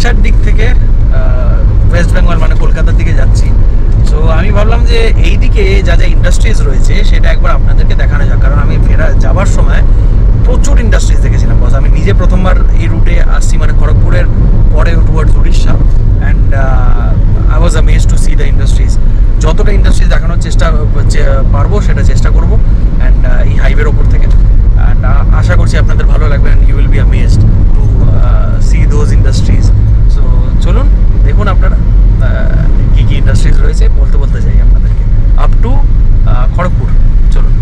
উড়িষ্যার দিক থেকে ওয়েস্ট বেঙ্গল মানে কলকাতার দিকে যাচ্ছি। সো আমি ভাবলাম যে এই দিকে যা যা ইন্ডাস্ট্রিজ রয়েছে সেটা একবার আপনাদেরকে দেখানো যাক, কারণ আমি যাবার সময় প্রচুর ইন্ডাস্ট্রিজ দেখেছিলাম। বস আমি নিজে প্রথমবার এই রুটে আসছি, মানে খড়গপুরের পরে towards Orissa, and I was amazed to see the industries. যতটা ইন্ডাস্ট্রিজ দেখানোর চেষ্টা পারবো সেটা চেষ্টা করবো, অ্যান্ড এই হাইওয়ের ওপর থেকে। অ্যান্ড আশা করছি আপনাদের ভালো লাগবে, and you will be amazed to see those industries. So চলুন দেখুন আপনারা কী কী ইন্ডাস্ট্রিজ রয়েছে, বলতে বলতে যাই আপনাদেরকে আপ টু খড়গপুর। চলুন।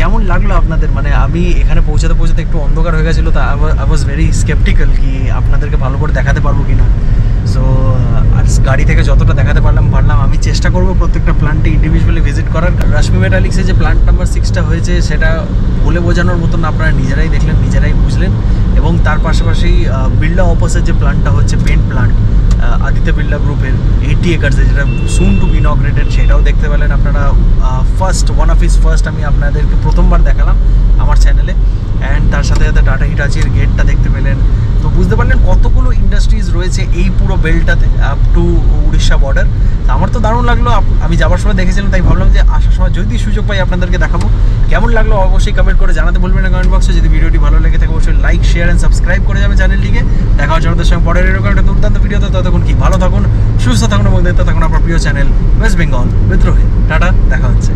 কেমন লাগলো আপনাদের? মানে আমি এখানে পৌঁছাতে পৌঁছাতে একটু অন্ধকার হয়ে গেছিলো, তা আই ওয়াজ ভেরি স্কেপটিক্যাল কি আপনাদেরকে ভালো করে দেখাতে পারবো কিনা। সো আর গাড়ি থেকে যতটা দেখাতে পারলাম। আমি চেষ্টা করবো প্রত্যেকটা প্ল্যান্টে ইন্ডিভিজুয়ালি ভিজিট করার। রশ্মি মেটালিক্সে যে প্ল্যান্ট নাম্বার 6টা হয়েছে সেটা বলে বোঝানোর মতন, আপনারা নিজেরাই দেখলেন, নিজেরাই বুঝলেন। এবং তার পাশাপাশি বিড়লা অপোসের যে প্ল্যান্টটা হচ্ছে পেন্ট প্ল্যান্ট, আদিত্য বিড়লা গ্রুপের 80 একর্সে, যেটা সুন টু বি ইনগ্রেটেড, সেটাও দেখতে পেলেন আপনারা। ওয়ান অফ হিজ ফার্স্ট আমি আপনাদেরকে প্রথমবার দেখালাম আমার চ্যানেলে। অ্যান্ড তার সাথে সাথে টাটা হিটাচির গেটটা দেখতে পেলেন। তো বুঝতে পারলেন কতগুলো ইন্ডাস্ট্রিজ রয়েছে এই পুরো বেল্টটাতে আপ টু উড়িষ্যা বর্ডার। আমার তো দারুণ লাগলো, আমি যাওয়ার সময় দেখেছিলাম, তাই ভাবলাম যে আসার সময় যদি সুযোগ পাই আপনাদেরকে দেখাবো। কেমন লাগলো অবশ্যই কমেন্ট করে জানাতে ভুলবেন না কমেন্ট বক্সে। যদি ভিডিওটি ভালো লেগে থাকে অবশ্যই লাইক, শেয়ার অ্যান্ড সাবস্ক্রাইব করে যাবে চ্যানেলটিকে। দেখা হচ্ছে আমাদের সঙ্গে পরের এরকম একটা দুর্দান্ত ভিডিওতে। ততক্ষণ কি ভালো থাকুন, সুস্থ থাকুন এবং দেখতে থাকুন আপনার প্রিয় channel West Bengal with Rohit. Tata, দেখা হচ্ছে।